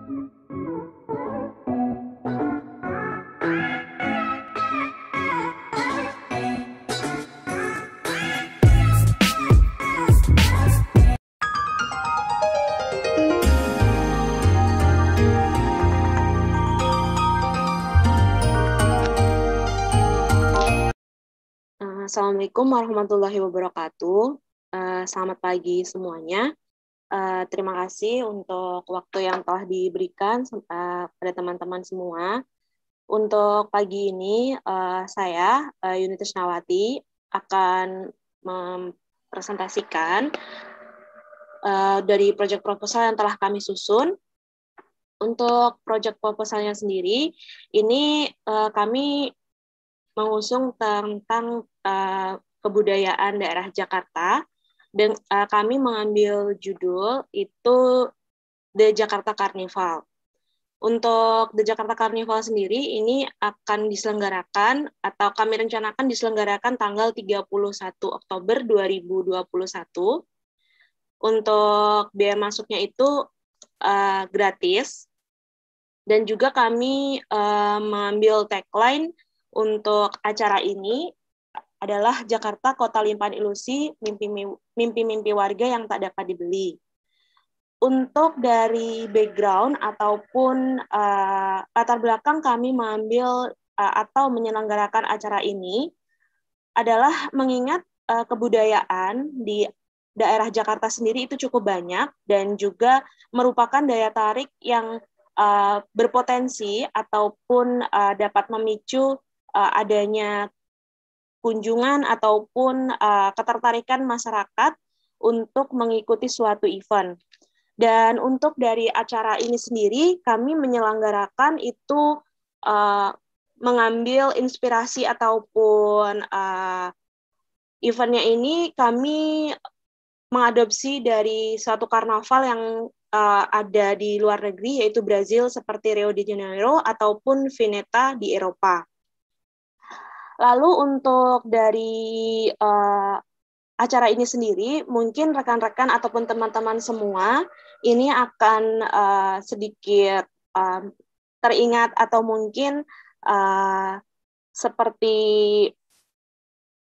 Assalamualaikum warahmatullahi wabarakatuh. Selamat pagi semuanya. Terima kasih untuk waktu yang telah diberikan pada teman-teman semua. Untuk pagi ini, saya, Yunita Snawati, akan mempresentasikan dari proyek proposal yang telah kami susun. Untuk proyek proposalnya sendiri, ini kami mengusung tentang kebudayaan daerah Jakarta, dan kami mengambil judul itu The Jakarta Carnival. Untuk The Jakarta Carnival sendiri ini akan diselenggarakan atau kami rencanakan diselenggarakan tanggal 31 Oktober 2021. Untuk biaya masuknya itu gratis, dan juga kami mengambil tagline untuk acara ini adalah Jakarta Kota Limpahan Ilusi, mimpi-mimpi warga yang tak dapat dibeli. Untuk dari background ataupun latar belakang kami mengambil atau menyelenggarakan acara ini adalah mengingat kebudayaan di daerah Jakarta sendiri itu cukup banyak dan juga merupakan daya tarik yang berpotensi ataupun dapat memicu adanya kunjungan ataupun ketertarikan masyarakat untuk mengikuti suatu event. Dan untuk dari acara ini sendiri, kami menyelenggarakan itu mengambil inspirasi ataupun eventnya ini kami mengadopsi dari suatu karnaval yang ada di luar negeri, yaitu Brazil seperti Rio de Janeiro ataupun Veneta di Eropa. Lalu untuk dari acara ini sendiri, mungkin rekan-rekan ataupun teman-teman semua ini akan sedikit teringat atau mungkin seperti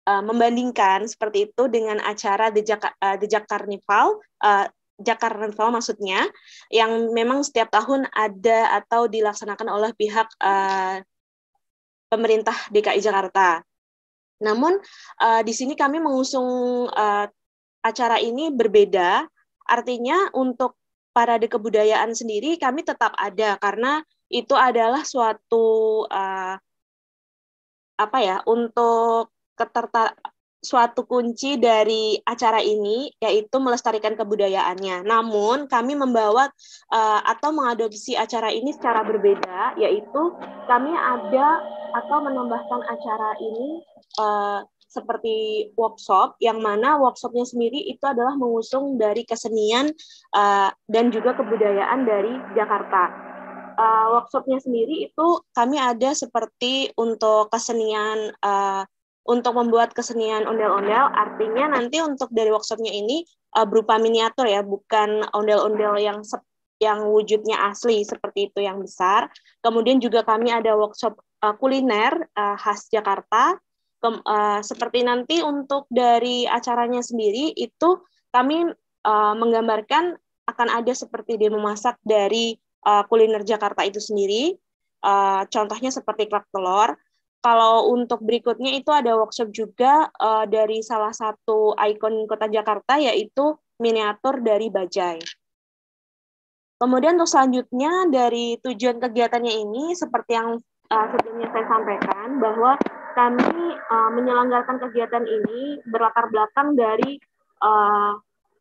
membandingkan seperti itu dengan acara The Jakarta Carnival maksudnya, yang memang setiap tahun ada atau dilaksanakan oleh pihak pemerintah DKI Jakarta. Namun di sini kami mengusung acara ini berbeda, artinya untuk parade kebudayaan sendiri kami tetap ada karena itu adalah suatu untuk suatu kunci dari acara ini, yaitu melestarikan kebudayaannya. Namun kami membawa atau mengadopsi acara ini secara berbeda, yaitu kami ada atau menambahkan acara ini seperti workshop, yang mana workshopnya sendiri itu adalah mengusung dari kesenian dan juga kebudayaan dari Jakarta. Workshopnya sendiri itu kami ada seperti untuk kesenian, untuk membuat kesenian ondel-ondel, artinya nanti untuk dari workshopnya ini berupa miniatur ya, bukan ondel-ondel yang wujudnya asli seperti itu yang besar. Kemudian juga kami ada workshop kuliner khas Jakarta. Seperti nanti untuk dari acaranya sendiri itu kami menggambarkan akan ada seperti demo masak dari kuliner Jakarta itu sendiri, contohnya seperti kerak telur. Kalau untuk berikutnya itu ada workshop juga dari salah satu ikon kota Jakarta, yaitu miniatur dari bajai. Kemudian untuk selanjutnya dari tujuan kegiatannya ini, seperti yang sebelumnya saya sampaikan, bahwa kami menyelenggarakan kegiatan ini berlatar belakang dari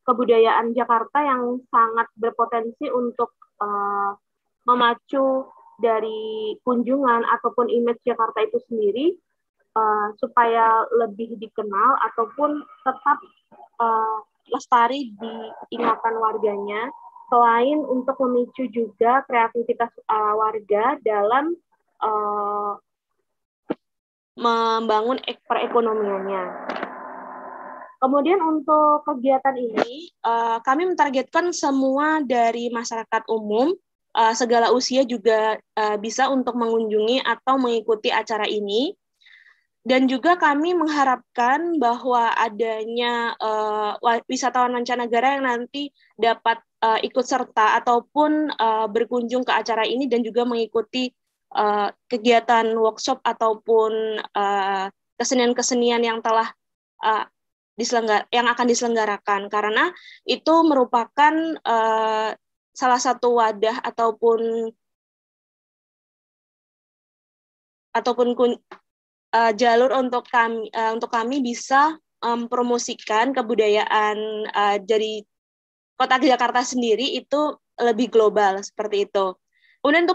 kebudayaan Jakarta yang sangat berpotensi untuk memacu dari kunjungan ataupun image Jakarta itu sendiri supaya lebih dikenal ataupun tetap lestari di ingatan warganya, selain untuk memicu juga kreativitas warga dalam membangun perekonomiannya. Kemudian untuk kegiatan ini, kami mentargetkan semua dari masyarakat umum segala usia juga bisa untuk mengunjungi atau mengikuti acara ini. Dan juga kami mengharapkan bahwa adanya wisatawan mancanegara yang nanti dapat ikut serta ataupun berkunjung ke acara ini dan juga mengikuti kegiatan workshop ataupun kesenian-kesenian yang telah yang akan diselenggarakan, karena itu merupakan salah satu wadah ataupun jalur untuk kami bisa mempromosikan kebudayaan dari Kota Jakarta sendiri itu lebih global seperti itu. Kemudian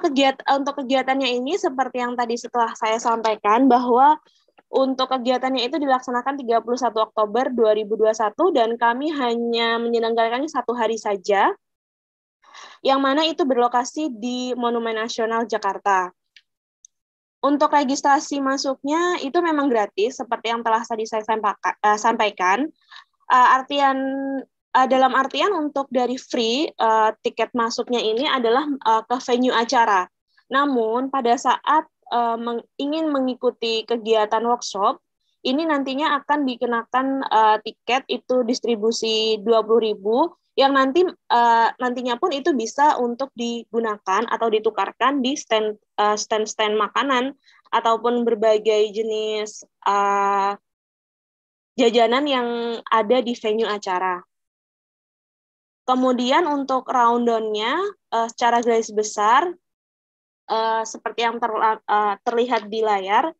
untuk kegiatannya ini seperti yang tadi setelah saya sampaikan bahwa untuk kegiatannya itu dilaksanakan 31 Oktober 2021 dan kami hanya menyelenggarakannya 1 hari saja, yang mana itu berlokasi di Monumen Nasional Jakarta. Untuk registrasi masuknya itu memang gratis, seperti yang telah tadi saya sampaikan. Dalam artian untuk dari free, tiket masuknya ini adalah ke venue acara. Namun pada saat ingin mengikuti kegiatan workshop, ini nantinya akan dikenakan tiket itu distribusi 20.000 yang nantinya pun itu bisa untuk digunakan atau ditukarkan di stand makanan ataupun berbagai jenis jajanan yang ada di venue acara. Kemudian untuk rundown-nya secara garis besar seperti yang terlihat di layar,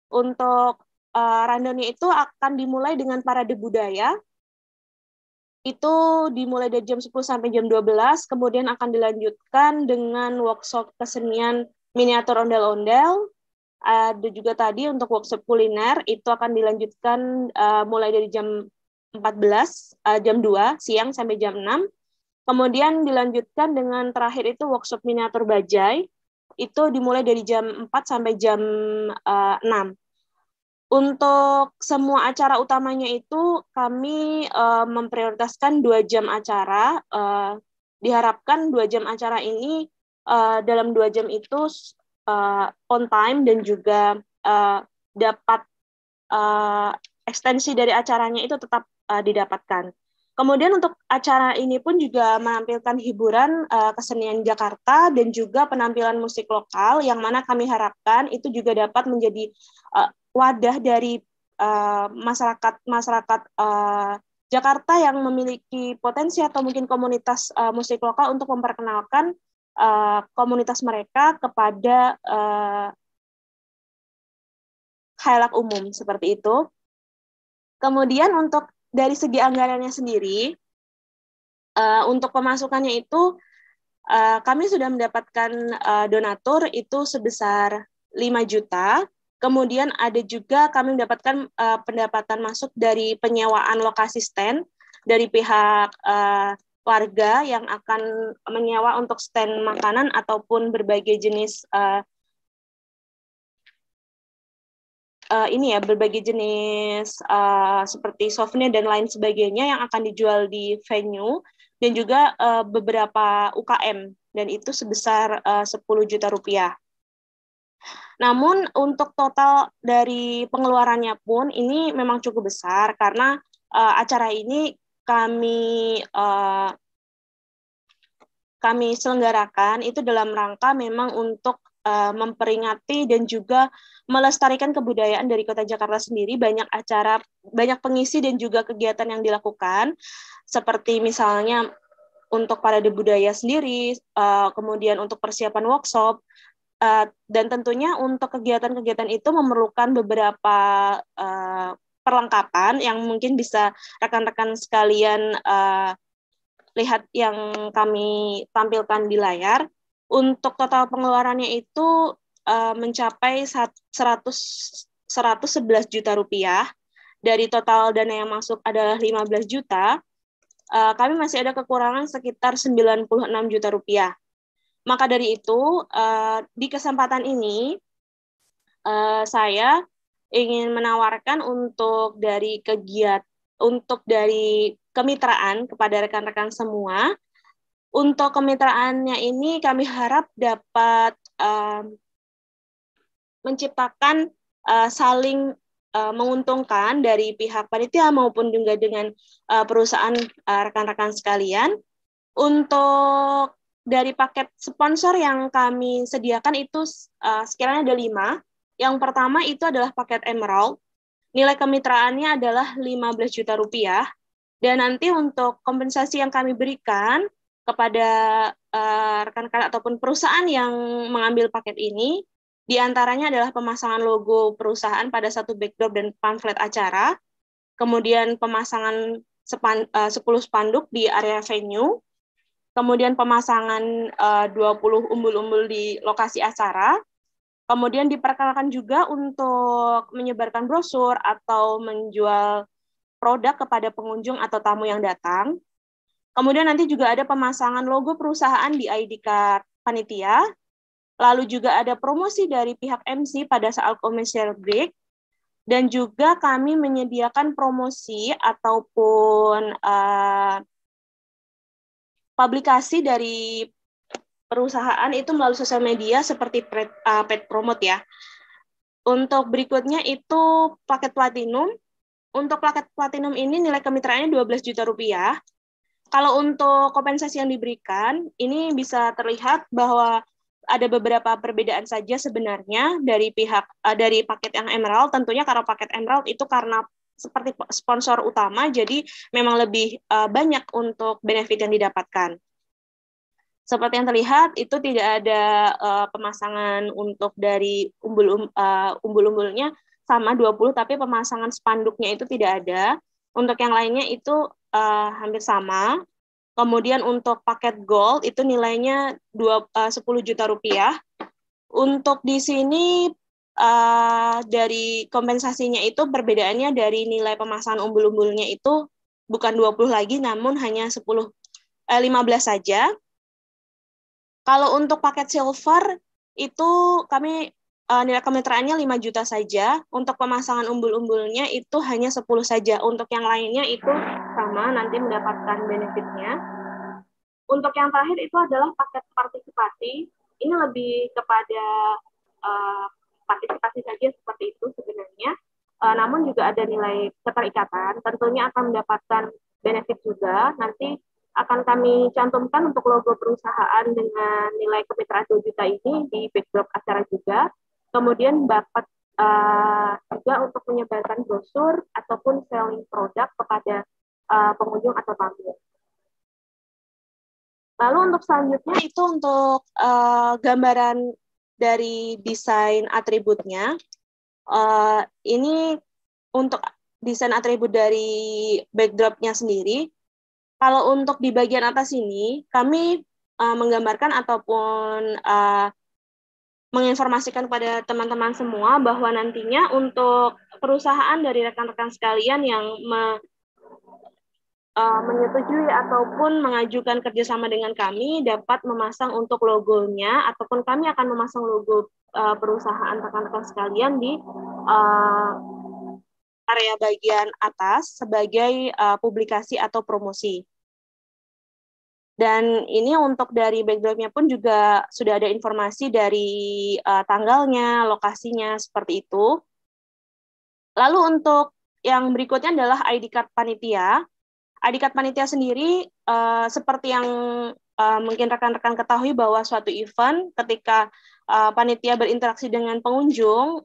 untuk rundown-nya itu akan dimulai dengan parade budaya. Itu dimulai dari jam 10 sampai jam 12, kemudian akan dilanjutkan dengan workshop kesenian miniatur ondel-ondel. Ada juga tadi untuk workshop kuliner, itu akan dilanjutkan mulai dari jam 14, jam 2 siang sampai jam 6. Kemudian dilanjutkan dengan terakhir itu workshop miniatur bajai, itu dimulai dari jam 4 sampai jam 6. Untuk semua acara utamanya itu kami memprioritaskan 2 jam acara. Diharapkan 2 jam acara ini dalam 2 jam itu on time dan juga dapat ekstensi dari acaranya itu tetap didapatkan. Kemudian untuk acara ini pun juga menampilkan hiburan kesenian Jakarta dan juga penampilan musik lokal yang mana kami harapkan itu juga dapat menjadi wadah dari masyarakat Jakarta yang memiliki potensi atau mungkin komunitas musik lokal untuk memperkenalkan komunitas mereka kepada khalayak umum seperti itu. Kemudian untuk dari segi anggarannya sendiri, untuk pemasukannya itu kami sudah mendapatkan donatur itu sebesar 5 juta. Kemudian ada juga kami mendapatkan pendapatan masuk dari penyewaan lokasi stand dari pihak warga yang akan menyewa untuk stand makanan ataupun berbagai jenis berbagai jenis seperti souvenir dan lain sebagainya yang akan dijual di venue, dan juga beberapa UKM, dan itu sebesar 10 juta rupiah. Namun untuk total dari pengeluarannya pun ini memang cukup besar karena acara ini kami selenggarakan itu dalam rangka memang untuk memperingati dan juga melestarikan kebudayaan dari Kota Jakarta sendiri. Banyak acara, banyak pengisi dan juga kegiatan yang dilakukan, seperti misalnya untuk parade budaya sendiri, kemudian untuk persiapan workshop, dan tentunya untuk kegiatan-kegiatan itu memerlukan beberapa perlengkapan yang mungkin bisa rekan-rekan sekalian lihat yang kami tampilkan di layar. Untuk total pengeluarannya itu mencapai 111 juta rupiah. Dari total dana yang masuk adalah 15 juta, kami masih ada kekurangan sekitar 96 juta rupiah. Maka dari itu, di kesempatan ini, saya ingin menawarkan untuk dari kemitraan kepada rekan-rekan semua, Untuk kemitraannya ini kami harap dapat menciptakan saling menguntungkan dari pihak panitia maupun juga dengan perusahaan rekan-rekan sekalian. Untuk dari paket sponsor yang kami sediakan itu sekiranya ada 5. Yang pertama itu adalah paket Emerald. Nilai kemitraannya adalah 15 juta rupiah. Dan nanti untuk kompensasi yang kami berikan kepada rekan-rekan ataupun perusahaan yang mengambil paket ini, di antaranya adalah pemasangan logo perusahaan pada satu backdrop dan pamflet acara, kemudian pemasangan 10 spanduk di area venue, kemudian pemasangan 20 umbul-umbul di lokasi acara, kemudian diperkenalkan juga untuk menyebarkan brosur atau menjual produk kepada pengunjung atau tamu yang datang. Kemudian nanti juga ada pemasangan logo perusahaan di ID card panitia, lalu juga ada promosi dari pihak MC pada saat commercial break, dan juga kami menyediakan promosi ataupun publikasi dari perusahaan itu melalui sosial media seperti paid promote ya. Untuk berikutnya itu paket platinum. Untuk paket platinum ini nilai kemitraannya 12 juta rupiah. Kalau untuk kompensasi yang diberikan, ini bisa terlihat bahwa ada beberapa perbedaan saja sebenarnya dari dari paket yang Emerald. Tentunya kalau paket Emerald itu karena seperti sponsor utama, jadi memang lebih banyak untuk benefit yang didapatkan. Seperti yang terlihat, itu tidak ada pemasangan untuk dari umbul-umbulnya sama 20, tapi pemasangan spanduknya itu tidak ada. Untuk yang lainnya itu hampir sama. Kemudian untuk paket gold itu nilainya 10 juta rupiah. Untuk di sini dari kompensasinya itu perbedaannya dari nilai pemasangan umbul-umbulnya itu bukan 20 lagi, namun hanya 15 saja. Kalau untuk paket silver itu kami nilai kemitraannya 5 juta saja. Untuk pemasangan umbul-umbulnya itu hanya 10 saja. Untuk yang lainnya itu sama, nanti mendapatkan benefitnya. Untuk yang terakhir itu adalah paket partisipasi. Ini lebih kepada partisipasi saja seperti itu sebenarnya. Namun juga ada nilai keterikatan. Tentunya akan mendapatkan benefit juga. Nanti akan kami cantumkan untuk logo perusahaan dengan nilai kemitraan 2 juta ini di backdrop acara juga. Kemudian dapat juga untuk menyebarkan brosur ataupun selling produk kepada pengunjung atau tamu. Lalu untuk selanjutnya itu untuk gambaran dari desain atributnya. Ini untuk desain atribut dari backdropnya sendiri. Kalau untuk di bagian atas ini, kami menggambarkan ataupun menginformasikan kepada teman-teman semua bahwa nantinya untuk perusahaan dari rekan-rekan sekalian yang menyetujui ataupun mengajukan kerjasama dengan kami dapat memasang untuk logonya ataupun kami akan memasang logo perusahaan rekan-rekan sekalian di area bagian atas sebagai publikasi atau promosi. Dan ini untuk dari backdropnya pun juga sudah ada informasi dari tanggalnya, lokasinya, seperti itu. Lalu untuk yang berikutnya adalah ID card panitia. ID card panitia sendiri seperti yang mungkin rekan-rekan ketahui bahwa suatu event ketika panitia berinteraksi dengan pengunjung,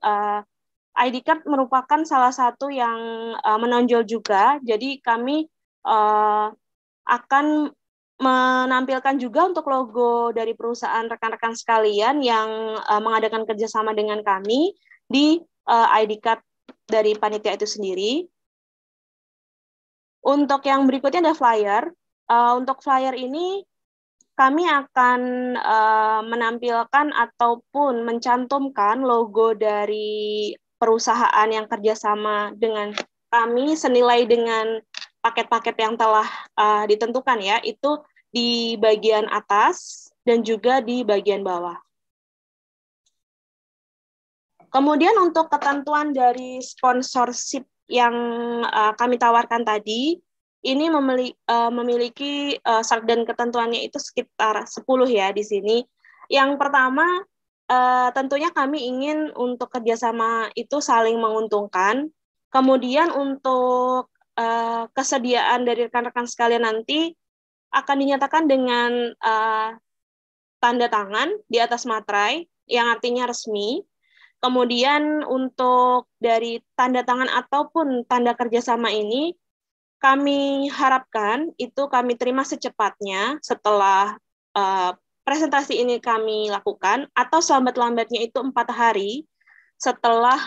ID card merupakan salah satu yang menonjol juga. Jadi kami akan menampilkan juga untuk logo dari perusahaan rekan-rekan sekalian yang mengadakan kerjasama dengan kami di ID card dari panitia itu sendiri. Untuk yang berikutnya ada flyer. Untuk flyer ini kami akan menampilkan ataupun mencantumkan logo dari perusahaan yang kerjasama dengan kami senilai dengan paket-paket yang telah ditentukan ya, itu di bagian atas dan juga di bagian bawah. Kemudian untuk ketentuan dari sponsorship yang kami tawarkan tadi, ini memiliki syarat dan ketentuannya itu sekitar 10 ya di sini. Yang pertama, tentunya kami ingin untuk kerjasama itu saling menguntungkan. Kemudian untuk kesediaan dari rekan-rekan sekalian nanti akan dinyatakan dengan tanda tangan di atas materai, yang artinya resmi. Kemudian untuk dari tanda tangan ataupun tanda kerjasama ini, kami harapkan itu kami terima secepatnya setelah presentasi ini kami lakukan, atau selambat-lambatnya itu 4 hari setelah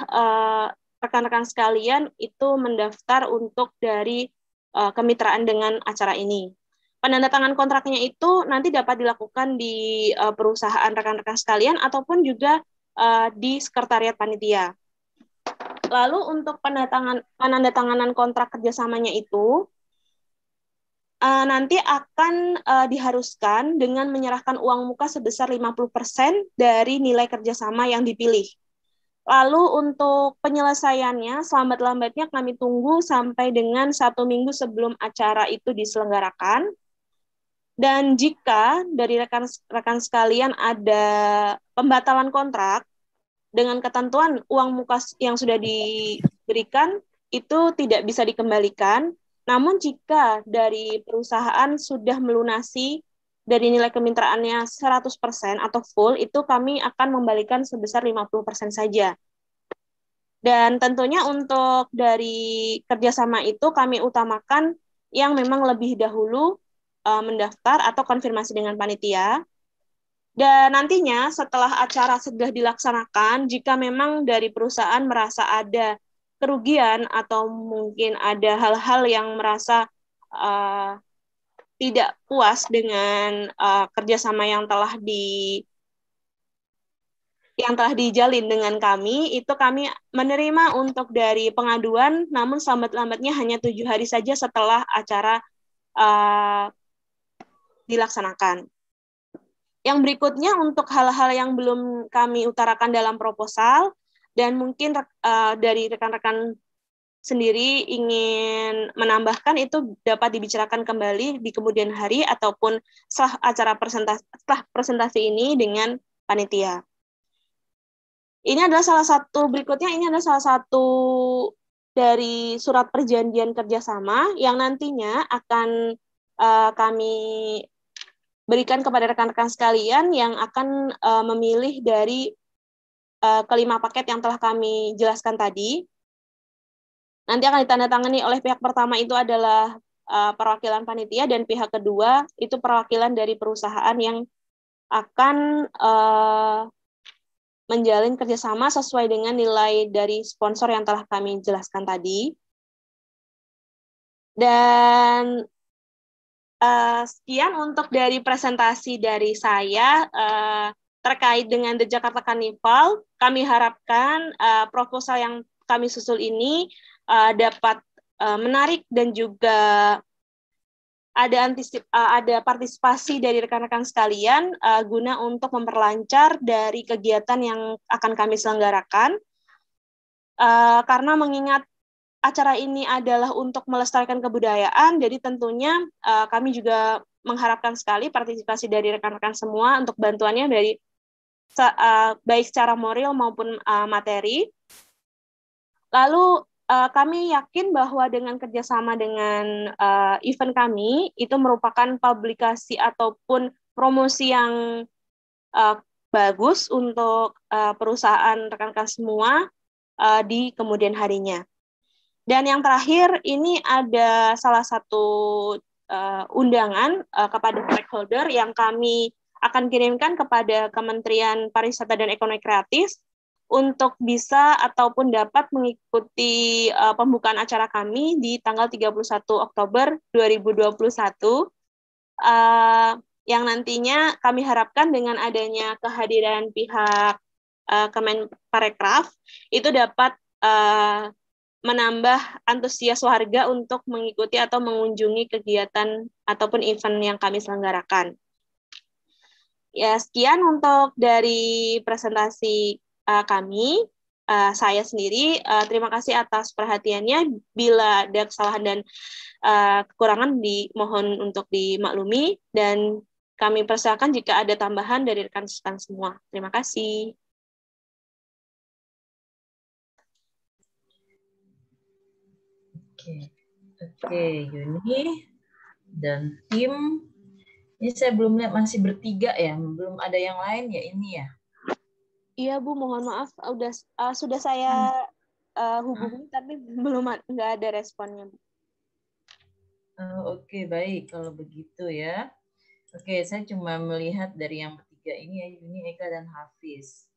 rekan-rekan sekalian itu mendaftar untuk dari kemitraan dengan acara ini. Penandatangan kontraknya itu nanti dapat dilakukan di perusahaan rekan-rekan sekalian ataupun juga di sekretariat panitia. Lalu untuk penandatanganan kontrak kerjasamanya itu nanti akan diharuskan dengan menyerahkan uang muka sebesar 50% dari nilai kerjasama yang dipilih. Lalu untuk penyelesaiannya, selambat-lambatnya kami tunggu sampai dengan 1 minggu sebelum acara itu diselenggarakan. Dan jika dari rekan-rekan sekalian ada pembatalan kontrak dengan ketentuan uang muka yang sudah diberikan itu tidak bisa dikembalikan, namun jika dari perusahaan sudah melunasi dari nilai kemitraannya 100% atau full, itu kami akan membalikan sebesar 50% saja. Dan tentunya untuk dari kerjasama itu kami utamakan yang memang lebih dahulu mendaftar atau konfirmasi dengan panitia. Dan nantinya setelah acara sudah dilaksanakan, jika memang dari perusahaan merasa ada kerugian atau mungkin ada hal-hal yang merasa tidak puas dengan kerjasama yang telah dijalin dengan kami, itu kami menerima untuk dari pengaduan, namun selambat-lambatnya hanya 7 hari saja setelah acara dilaksanakan. Yang berikutnya untuk hal-hal yang belum kami utarakan dalam proposal, dan mungkin dari rekan-rekan sendiri ingin menambahkan, itu dapat dibicarakan kembali di kemudian hari ataupun setelah acara presentasi ini dengan panitia. Ini adalah ini adalah salah satu dari surat perjanjian kerjasama yang nantinya akan kami berikan kepada rekan-rekan sekalian yang akan memilih dari kelima paket yang telah kami jelaskan tadi. Nanti akan ditandatangani oleh pihak pertama itu adalah perwakilan panitia, dan pihak kedua itu perwakilan dari perusahaan yang akan menjalin kerjasama sesuai dengan nilai dari sponsor yang telah kami jelaskan tadi. Dan sekian untuk dari presentasi dari saya terkait dengan The Jakarta Carnival. Kami harapkan proposal yang kami susul ini dapat menarik dan juga ada partisipasi dari rekan-rekan sekalian guna untuk memperlancar dari kegiatan yang akan kami selenggarakan. Karena mengingat acara ini adalah untuk melestarikan kebudayaan, jadi tentunya kami juga mengharapkan sekali partisipasi dari rekan-rekan semua untuk bantuannya dari baik secara moral maupun materi. Lalu kami yakin bahwa dengan kerjasama dengan event kami, itu merupakan publikasi ataupun promosi yang bagus untuk perusahaan rekan-rekan semua di kemudian harinya. Dan yang terakhir, ini ada salah satu undangan kepada stakeholder yang kami akan kirimkan kepada Kementerian Pariwisata dan Ekonomi Kreatif untuk bisa ataupun dapat mengikuti pembukaan acara kami di tanggal 31 Oktober 2021, yang nantinya kami harapkan dengan adanya kehadiran pihak Kemenparekraf, itu dapat menambah antusias warga untuk mengikuti atau mengunjungi kegiatan ataupun event yang kami selenggarakan. Ya, sekian untuk dari presentasi kami. saya sendiri. Terima kasih atas perhatiannya. Bila ada kesalahan dan kekurangan dimohon untuk dimaklumi, dan kami persilakan jika ada tambahan dari rekan-rekan semua. Terima kasih. Oke, Yuni dan tim. Ini saya belum lihat, masih bertiga ya, belum ada yang lain ya ini ya. Iya Bu, mohon maaf, sudah saya hubungi tapi belum nggak ada responnya Bu. Oke, baik kalau begitu ya. Oke, saya cuma melihat dari yang bertiga ini ya, Yuni, Eka, dan Hafiz.